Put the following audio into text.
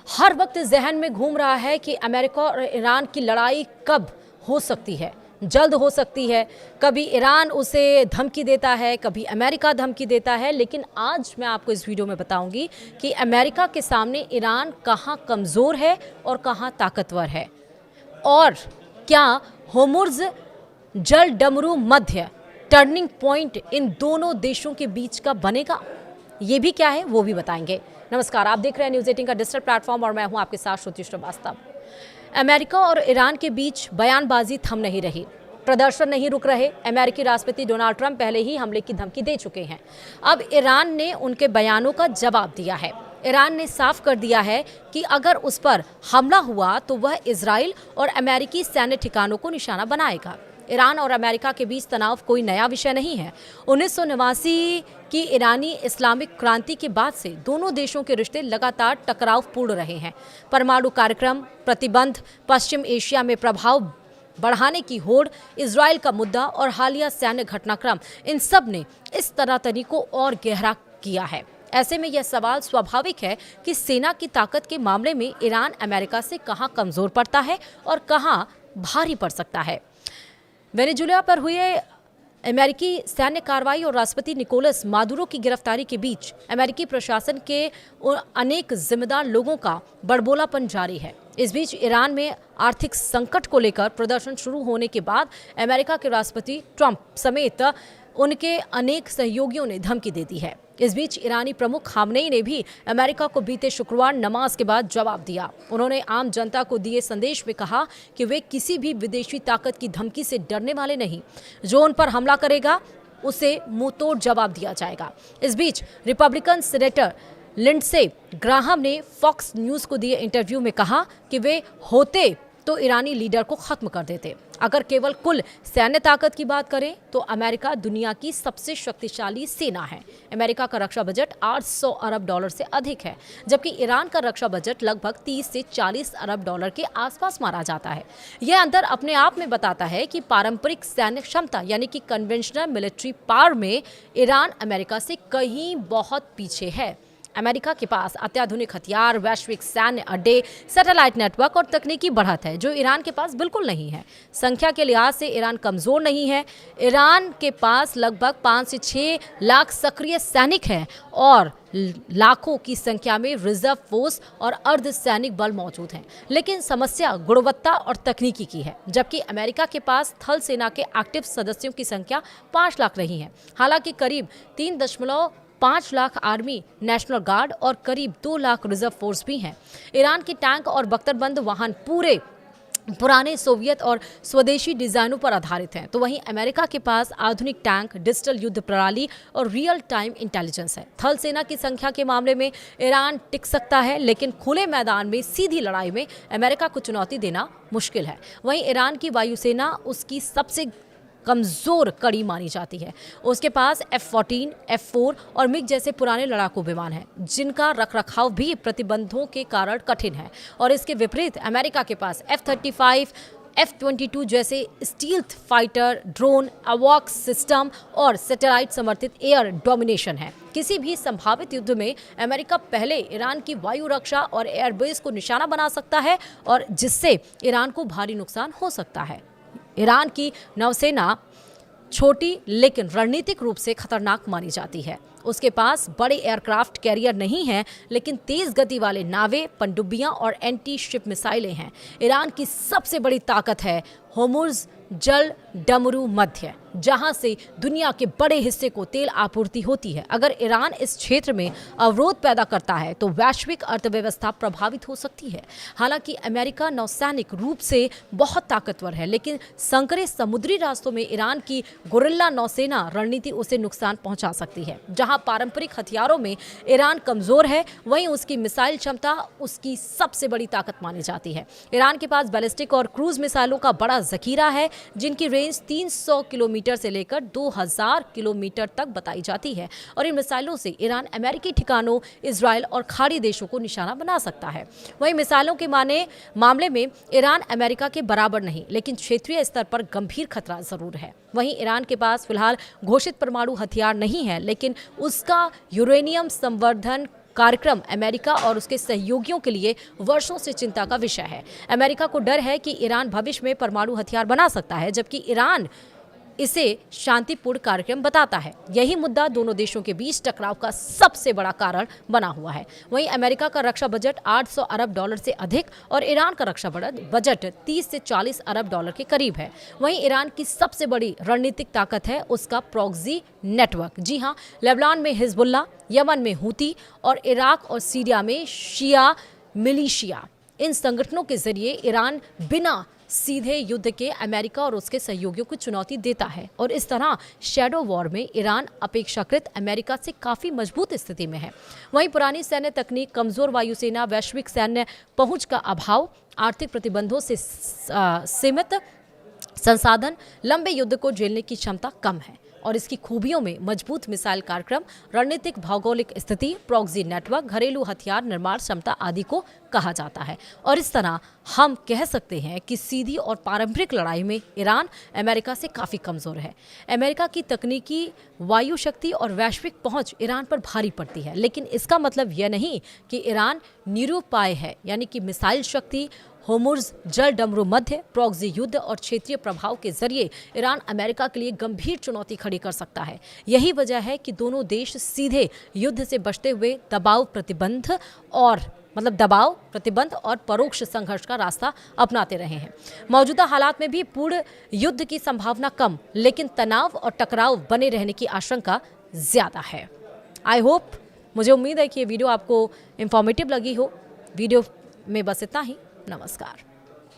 हर वक्त जहन में घूम रहा है कि अमेरिका और ईरान की लड़ाई कब हो सकती है। जल्द हो सकती है। कभी ईरान उसे धमकी देता है, कभी अमेरिका धमकी देता है, लेकिन आज मैं आपको इस वीडियो में बताऊंगी कि अमेरिका के सामने ईरान कहां कमज़ोर है और कहां ताकतवर है, और क्या होर्मुज़ जल डमरू मध्य टर्निंग पॉइंट इन दोनों देशों के बीच का बनेगा। ये भी क्या है वो भी बताएंगे। नमस्कार, आप देख रहे हैं न्यूज़ 18 का डिजिटल प्लेटफॉर्म और मैं हूं आपके साथ श्रुति श्रीवास्तव। अमेरिका और ईरान के बीच बयानबाजी थम नहीं रही, प्रदर्शन नहीं रुक रहे। अमेरिकी राष्ट्रपति डोनाल्ड ट्रंप पहले ही हमले की धमकी दे चुके हैं। अब ईरान ने उनके बयानों का जवाब दिया है। ईरान ने साफ कर दिया है कि अगर उस पर हमला हुआ तो वह इजराइल और अमेरिकी सैन्य ठिकानों को निशाना बनाएगा। ईरान और अमेरिका के बीच तनाव कोई नया विषय नहीं है। 1989 की ईरानी इस्लामिक क्रांति के बाद से दोनों देशों के रिश्ते लगातार टकरावपूर्ण रहे हैं। परमाणु कार्यक्रम, प्रतिबंध, पश्चिम एशिया में प्रभाव बढ़ाने की होड़, इजराइल का मुद्दा और हालिया सैन्य घटनाक्रम, इन सब ने इस तनातनी को और गहरा किया है। ऐसे में यह सवाल स्वाभाविक है कि सेना की ताकत के मामले में ईरान अमेरिका से कहां कमजोर पड़ता है और कहां भारी पड़ सकता है। वेनेजुएला पर हुए अमेरिकी सैन्य कार्रवाई और राष्ट्रपति निकोलस मादुरो की गिरफ्तारी के बीच अमेरिकी प्रशासन के अनेक जिम्मेदार लोगों का बड़बोलापन जारी है। इस बीच ईरान में आर्थिक संकट को लेकर प्रदर्शन शुरू होने के बाद अमेरिका के राष्ट्रपति ट्रंप समेत उनके अनेक सहयोगियों ने धमकी दे दी है। इस बीच ईरानी प्रमुख खामनेई ने भी अमेरिका को बीते शुक्रवार नमाज के बाद जवाब दिया। उन्होंने आम जनता को दिए संदेश में कहा कि वे किसी भी विदेशी ताकत की धमकी से डरने वाले नहीं। जो उन पर हमला करेगा उसे मुंहतोड़ जवाब दिया जाएगा। इस बीच रिपब्लिकन सीनेटर लिंडसे ग्राहम ने फॉक्स न्यूज को दिए इंटरव्यू में कहा कि वे होते तो ईरानी लीडर को खत्म कर देते। अगर केवल कुल सैन्य ताकत की बात करें तो अमेरिका दुनिया की सबसे शक्तिशाली सेना है। अमेरिका का रक्षा बजट 800 अरब डॉलर से अधिक है, जबकि ईरान का रक्षा बजट लगभग 30 से 40 अरब डॉलर के आसपास माना जाता है। यह अंतर अपने आप में बताता है कि पारंपरिक सैन्य क्षमता यानी कि कन्वेंशनल मिलिट्री पावर में ईरान अमेरिका से कहीं बहुत पीछे है। अमेरिका के पास अत्याधुनिक हथियार, वैश्विक सैन्य अड्डे, सैटेलाइट नेटवर्क और तकनीकी बढ़त है, जो ईरान के पास बिल्कुल नहीं है। संख्या के लिहाज से ईरान कमजोर नहीं है। ईरान के पास लगभग 5 से 6 लाख सक्रिय सैनिक हैं और लाखों की संख्या में रिजर्व फोर्स और अर्धसैनिक बल मौजूद हैं। लेकिन समस्या गुणवत्ता और तकनीकी की है, जबकि अमेरिका के पास थल सेना के एक्टिव सदस्यों की संख्या 5 लाख नहीं है। हालांकि करीब 3.5 लाख आर्मी नेशनल गार्ड और करीब 2 लाख रिजर्व फोर्स भी हैं। ईरान के टैंक और बख्तरबंद वाहन पूरे पुराने सोवियत और स्वदेशी डिजाइनों पर आधारित हैं, तो वहीं अमेरिका के पास आधुनिक टैंक, डिजिटल युद्ध प्रणाली और रियल टाइम इंटेलिजेंस है। थल सेना की संख्या के मामले में ईरान टिक सकता है, लेकिन खुले मैदान में सीधी लड़ाई में अमेरिका को चुनौती देना मुश्किल है। वहीं ईरान की वायुसेना उसकी सबसे कमजोर कड़ी मानी जाती है। उसके पास F-14, F-4 और मिग जैसे पुराने लड़ाकू विमान हैं, जिनका रखरखाव भी प्रतिबंधों के कारण कठिन है। और इसके विपरीत अमेरिका के पास F-35, F-22 जैसे स्टील्थ फाइटर, ड्रोन, अवॉक्स सिस्टम और सैटेलाइट समर्थित एयर डोमिनेशन है। किसी भी संभावित युद्ध में अमेरिका पहले ईरान की वायु रक्षा और एयरबेस को निशाना बना सकता है, और जिससे ईरान को भारी नुकसान हो सकता है। ईरान की नौसेना छोटी लेकिन रणनीतिक रूप से खतरनाक मानी जाती है। उसके पास बड़े एयरक्राफ्ट कैरियर नहीं हैं, लेकिन तेज गति वाले नावे, पनडुब्बियां और एंटी शिप मिसाइलें हैं। ईरान की सबसे बड़ी ताकत है होर्मुज़ जल डमरू मध्य, जहां से दुनिया के बड़े हिस्से को तेल आपूर्ति होती है। अगर ईरान इस क्षेत्र में अवरोध पैदा करता है तो वैश्विक अर्थव्यवस्था प्रभावित हो सकती है। हालांकि अमेरिका नौसैनिक रूप से बहुत ताकतवर है, लेकिन संकरे समुद्री रास्तों में ईरान की गुरिल्ला नौसेना रणनीति उसे नुकसान पहुंचा सकती है। जहां पारंपरिक हथियारों में ईरान कमजोर है, वहीं उसकी मिसाइल क्षमता उसकी सबसे बड़ी ताकत मानी जाती है। ईरान के पास बैलिस्टिक और क्रूज मिसाइलों का बड़ा जखीरा है, जिनकी रेंज 300 किलोमीटर से लेकर 2000 किलोमीटर तक बताई जाती है, और इन मिसाइलों से ईरान अमेरिकी ठिकानों, इजराइल और खाड़ी देशों को निशाना बना सकता है। वहीं मिसाइलों के मामले में ईरान अमेरिका के बराबर नहीं, लेकिन क्षेत्रीय स्तर पर गंभीर खतरा जरूर है। वहीं ईरान के पास फिलहाल घोषित परमाणु हथियार नहीं है, लेकिन उसका यूरेनियम संवर्धन कार्यक्रम अमेरिका और उसके सहयोगियों के लिए वर्षों से चिंता का विषय है। अमेरिका को डर है कि ईरान भविष्य में परमाणु हथियार बना सकता है, जबकि ईरान इसे शांतिपूर्ण कार्यक्रम बताता है। यही मुद्दा दोनों देशों के बीच टकराव का सबसे बड़ा कारण बना हुआ है। वहीं अमेरिका का रक्षा बजट 800 अरब डॉलर से अधिक और ईरान का रक्षा बजट 30 से 40 अरब डॉलर के करीब है। वहीं ईरान की सबसे बड़ी रणनीतिक ताकत है उसका प्रॉक्सी नेटवर्क। जी हाँ, लेबनान में हिजबुल्ला, यमन में हूती और इराक और सीरिया में शिया मिलिशिया, इन संगठनों के जरिए ईरान बिना सीधे युद्ध के अमेरिका और उसके सहयोगियों को चुनौती देता है और इस तरह शैडो वॉर में ईरान अपेक्षाकृत अमेरिका से काफ़ी मजबूत स्थिति में है। वहीं पुरानी सैन्य तकनीक, कमज़ोर वायुसेना, वैश्विक सैन्य पहुंच का अभाव, आर्थिक प्रतिबंधों से सीमित संसाधन, लंबे युद्ध को झेलने की क्षमता कम है और इसकी खूबियों में मजबूत मिसाइल कार्यक्रम, रणनीतिक भौगोलिक स्थिति, प्रॉक्सी नेटवर्क, घरेलू हथियार निर्माण क्षमता आदि को कहा जाता है। और इस तरह हम कह सकते हैं कि सीधी और पारंपरिक लड़ाई में ईरान अमेरिका से काफ़ी कमज़ोर है। अमेरिका की तकनीकी, वायु शक्ति और वैश्विक पहुंच ईरान पर भारी पड़ती है, लेकिन इसका मतलब यह नहीं कि ईरान निरुपाय है, यानी कि मिसाइल शक्ति, होर्मुज़ जल डमरू मध्य, प्रॉक्सी युद्ध और क्षेत्रीय प्रभाव के जरिए ईरान अमेरिका के लिए गंभीर चुनौती खड़ी कर सकता है। यही वजह है कि दोनों देश सीधे युद्ध से बचते हुए दबाव, प्रतिबंध और परोक्ष संघर्ष का रास्ता अपनाते रहे हैं। मौजूदा हालात में भी पूर्ण युद्ध की संभावना कम, लेकिन तनाव और टकराव बने रहने की आशंका ज़्यादा है। मुझे उम्मीद है कि ये वीडियो आपको इंफॉर्मेटिव लगी हो। वीडियो में बस इतना ही। नमस्कार।